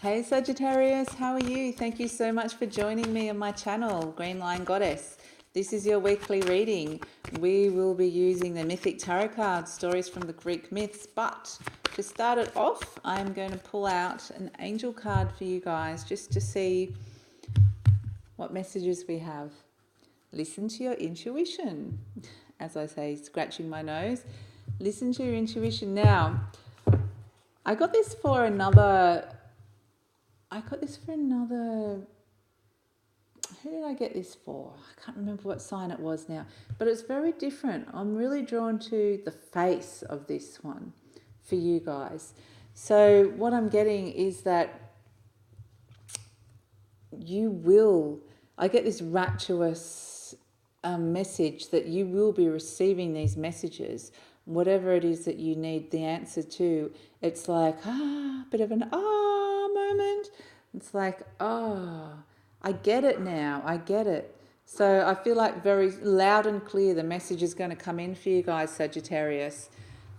Hey Sagittarius, how are you? Thank you so much for joining me on my channel, Green Line Goddess. This is your weekly reading. We will be using the mythic tarot cards, stories from the Greek myths, but to start it off, I'm going to pull out an angel card for you guys just to see what messages we have. Listen to your intuition. As I say, scratching my nose. Listen to your intuition. Now, I got this for another, who did I get this for? I can't remember what sign it was now, but it's very different. I'm really drawn to the face of this one for you guys. So what I'm getting is that I get this rapturous message that you will be receiving these messages, whatever it is that you need the answer to. It's like, a bit of an moment. It's like, I get it now. I get it. So I feel like very loud and clear the message is going to come in for you guys, Sagittarius.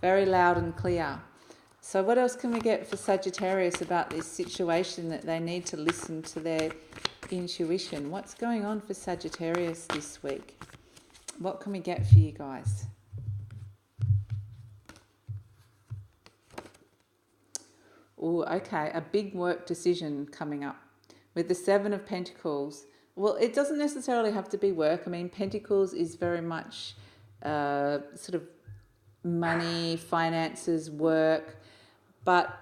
Very loud and clear. So what else can we get for Sagittarius about this situation that they need to listen to their intuition? What's going on for Sagittarius this week? What can we get for you guys? Oh, okay, a big work decision coming up with the Seven of Pentacles. Well, it doesn't necessarily have to be work. I mean, Pentacles is very much sort of money, finances, work. But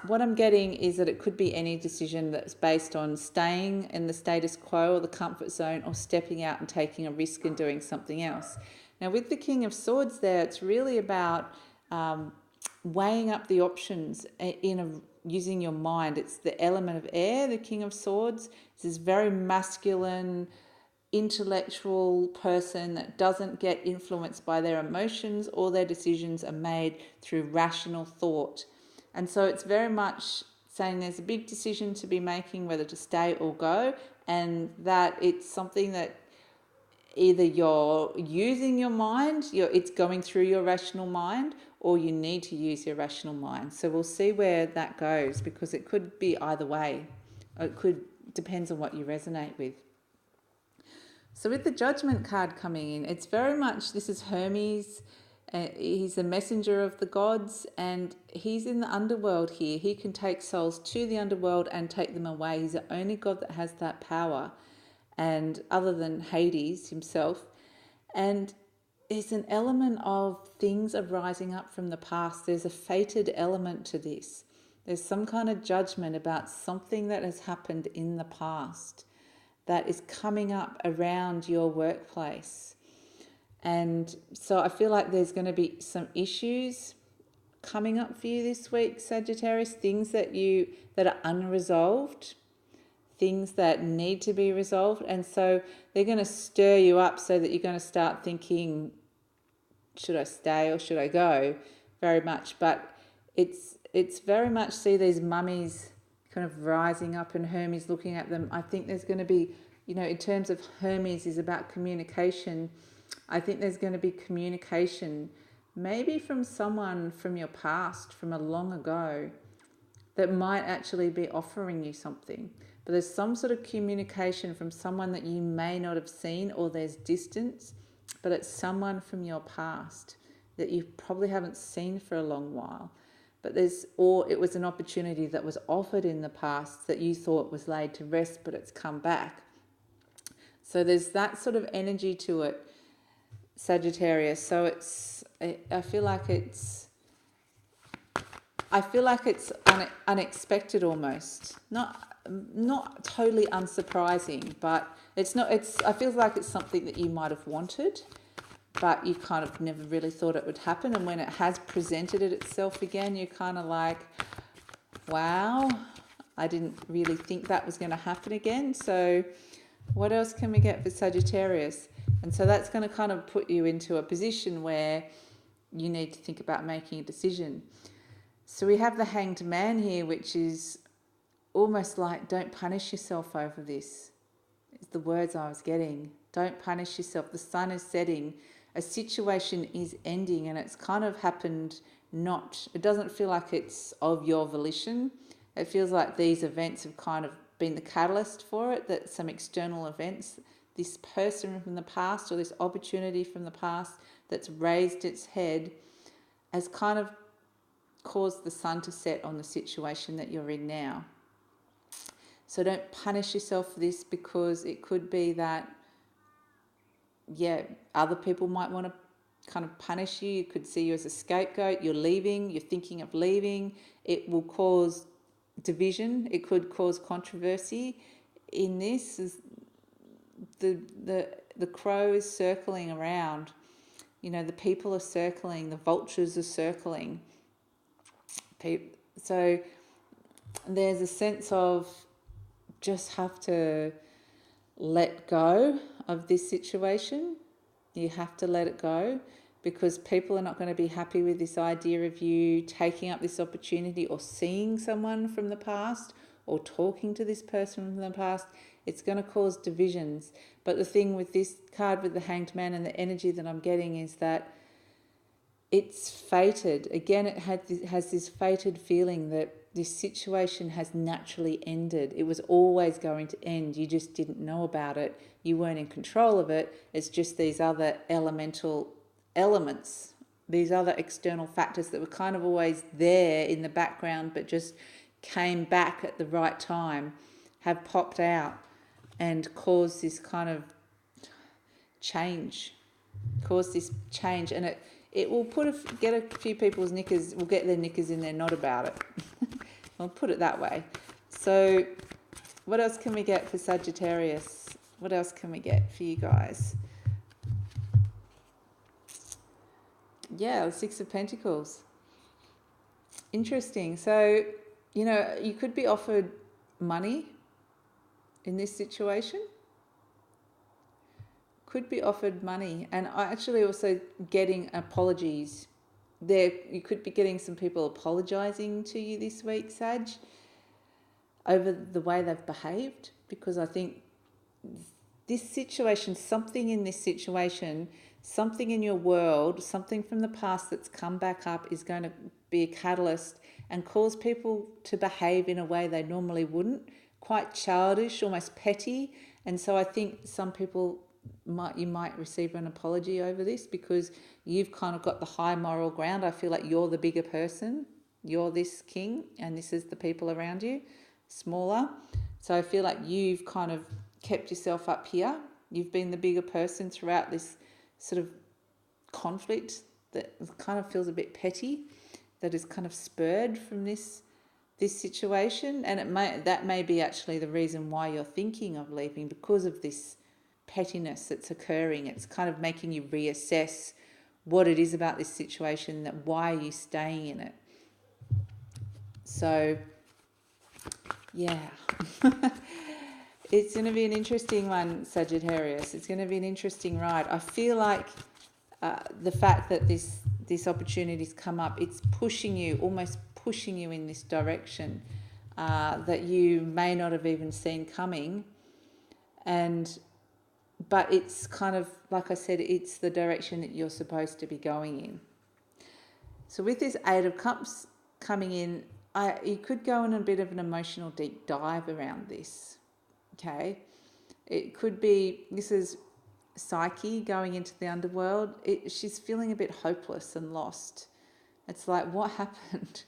what I'm getting is that it could be any decision that's based on staying in the status quo or the comfort zone, or stepping out and taking a risk and doing something else. Now, with the King of Swords there, it's really about weighing up the options using your mind. It's the element of air, the King of Swords. It's this very masculine, intellectual person that doesn't get influenced by their emotions. All their decisions are made through rational thought. And so it's very much saying there's a big decision to be making, whether to stay or go, and that it's something that either you're using your mind, it's going through your rational mind, or you need to use your rational mind. So we'll see where that goes, because it could be either way. Depends on what you resonate with. So with the Judgment card coming in, it's very much, this is Hermes. He's the messenger of the gods, and he's in the underworld here. He can take souls to the underworld and take them away. He's the only god that has that power, and other than Hades himself. And there's an element of things arising up from the past. There's a fated element to this. There's some kind of judgment about something that has happened in the past that is coming up around your workplace. And so I feel like there's going to be some issues coming up for you this week, Sagittarius, things that are unresolved, things that need to be resolved. And so they're going to stir you up so that you're going to start thinking, should I stay or should I go? Very much. But it's very much, see these mummies kind of rising up and Hermes looking at them. I think there's going to be, in terms of Hermes is about communication, I think there's going to be communication, maybe from someone from your past, from a long ago, that might actually be offering you something. But there's some sort of communication from someone that you may not have seen, or there's distance, but it's someone from your past that you probably haven't seen for a long while. But or it was an opportunity that was offered in the past that you thought was laid to rest, but it's come back. So there's that sort of energy to it, Sagittarius. So I feel like it's unexpected almost. Not totally unsurprising, but I feel like it's something that you might have wanted, but you kind of never really thought it would happen. And when it has presented itself again, you're kind of like, wow, I didn't really think that was going to happen again. So what else can we get for Sagittarius? And so that's going to kind of put you into a position where you need to think about making a decision. So we have the Hanged Man here, which is almost like, don't punish yourself over this. It's the words I was getting. Don't punish yourself. The sun is setting. A situation is ending, and it's kind of happened it doesn't feel like it's of your volition. It feels like these events have kind of been the catalyst for it, that some external events, this person from the past or this opportunity from the past that's raised its head has kind of caused the sun to set on the situation that you're in now. So don't punish yourself for this, because it could be that, other people might want to kind of punish you. You could see you as a scapegoat. You're leaving, you're thinking of leaving. It will cause division. It could cause controversy. In this, is the crow is circling around. The people are circling, the vultures are circling. So there's a sense of just have to let go of this situation. You have to let it go, because people are not going to be happy with this idea of you taking up this opportunity or seeing someone from the past or talking to this person from the past. It's going to cause divisions. But the thing with this card with the Hanged Man and the energy that I'm getting is that it's fated. Again, it has this fated feeling that this situation has naturally ended. It was always going to end. You just didn't know about it. You weren't in control of it. It's just these other elemental elements, these other external factors that were kind of always there in the background but just came back at the right time, have popped out and caused this kind of change. And it will get a few people's knickers, will get their knickers in their knot about it. I'll put it that way. So what else can we get for Sagittarius? What else can we get for you guys? The Six of Pentacles. Interesting. So, you could be offered money in this situation. Could be offered money. And I actually also getting apologies. You could be getting some people apologising to you this week, Sag, over the way they've behaved, because I think this situation, something in this situation, something in your world, something from the past that's come back up is going to be a catalyst and cause people to behave in a way they normally wouldn't, quite childish, almost petty. And so I think some people you might receive an apology over this, because you've kind of got the high moral ground. I feel like you're the bigger person. You're this king and this is the people around you, smaller. So I feel like you've kind of kept yourself up here. You've been the bigger person throughout this sort of conflict that kind of feels a bit petty, that is kind of spurred from this situation. And that may be actually the reason why you're thinking of leaving, because of this pettiness that's occurring. It's kind of making you reassess what it is about this situation, that why are you staying in it. So it's going to be an interesting one, Sagittarius. It's going to be an interesting ride. I feel like the fact that this opportunity's come up, it's almost pushing you in this direction that you may not have even seen coming. But it's kind of, like I said, it's the direction that you're supposed to be going in. So with this Eight of Cups coming in, you could go on a bit of an emotional deep dive around this, okay? It could be, this is Psyche going into the underworld. She's feeling a bit hopeless and lost. It's like, what happened?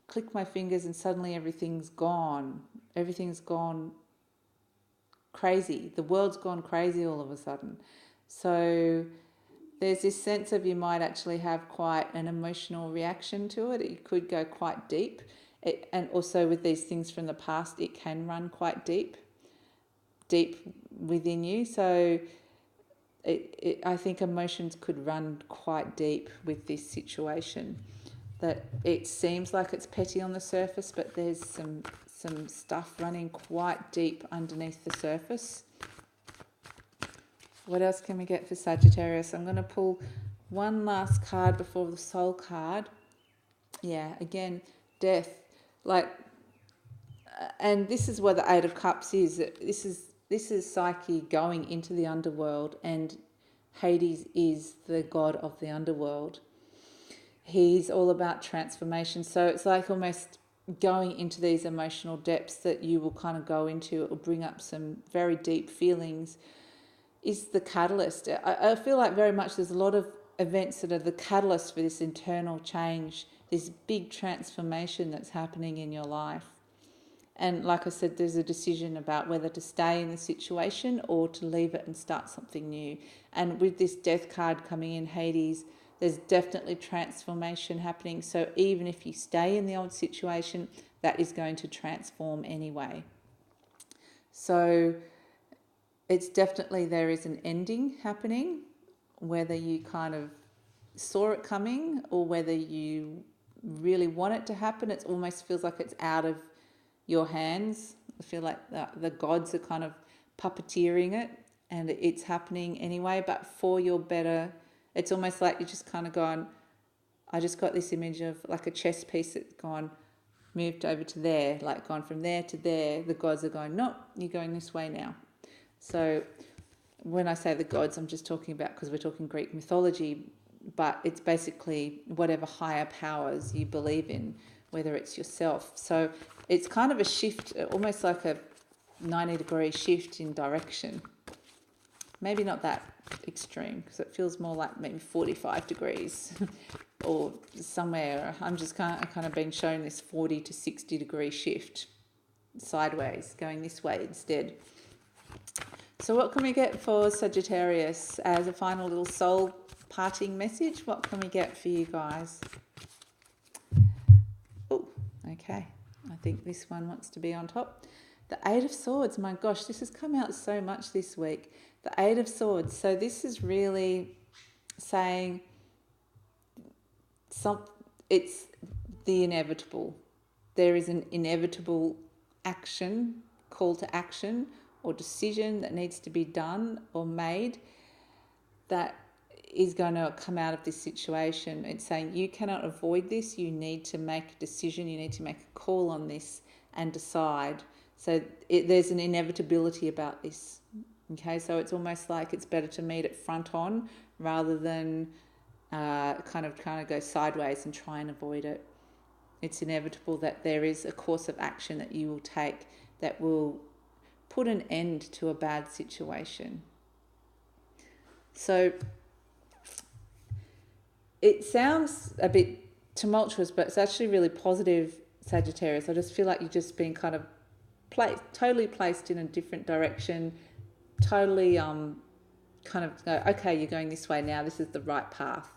Click my fingers and suddenly everything's gone. Everything's gone crazy. The world's gone crazy all of a sudden. So there's this sense of you might actually have quite an emotional reaction to it. It could go quite deep. And also with these things from the past, it can run quite deep within you. So I think emotions could run quite deep with this situation. That it seems like it's petty on the surface, but there's some stuff running quite deep underneath the surface. What else can we get for Sagittarius? I'm going to pull one last card before the Soul card. Again, death. And this is what the Eight of Cups is. This is Psyche going into the underworld, and Hades is the god of the underworld. He's all about transformation. So it's like almost going into these emotional depths that you will kind of go into. It will bring up some very deep feelings, is the catalyst. I feel like very much there's a lot of events that are the catalyst for this internal change, this big transformation that's happening in your life. And like I said, there's a decision about whether to stay in the situation or to leave it and start something new. And with this death card coming in, Hades, there's definitely transformation happening. So even if you stay in the old situation, that is going to transform anyway. So it's definitely, there is an ending happening, whether you kind of saw it coming or whether you really want it to happen. It almost feels like it's out of your hands. I feel like the gods are kind of puppeteering it and it's happening anyway, but for your better. It's almost like you're just kind of gone, I just got this image of like a chess piece that's gone, moved over to there, like gone from there to there. The gods are going, no, you're going this way now. So when I say the gods, I'm just talking about, because we're talking Greek mythology, but it's basically whatever higher powers you believe in, whether it's yourself. So it's kind of a shift, almost like a 90-degree shift in direction. Maybe not that extreme, because it feels more like maybe 45 degrees or somewhere. I'm just kind of being shown this 40 to 60 degree shift sideways, going this way instead. So what can we get for Sagittarius as a final little soul parting message? What can we get for you guys? Oh, okay. I think this one wants to be on top. The Eight of Swords. My gosh, this has come out so much this week. The Eight of Swords. So this is really saying it's the inevitable. There is an inevitable action, call to action or decision that needs to be done or made that is going to come out of this situation. It's saying you cannot avoid this. You need to make a decision. You need to make a call on this and decide. So there's an inevitability about this. Okay, so it's almost like it's better to meet it front on rather than kind of go sideways and try and avoid it. It's inevitable that there is a course of action that you will take that will put an end to a bad situation. So it sounds a bit tumultuous, but it's actually really positive, Sagittarius. I just feel like you've just been kind of totally placed in a different direction, totally kind of go, okay, you're going this way now, this is the right path.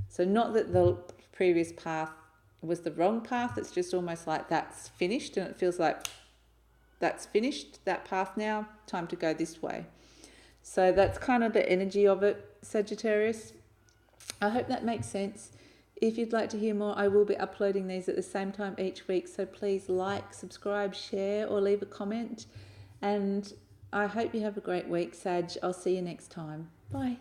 So not that the previous path was the wrong path, it's just almost like that's finished and it feels like that's finished, that path now, time to go this way. So that's kind of the energy of it, Sagittarius. I hope that makes sense. If you'd like to hear more, I will be uploading these at the same time each week. So please like, subscribe, share, or leave a comment. And I hope you have a great week, Sag. I'll see you next time. Bye.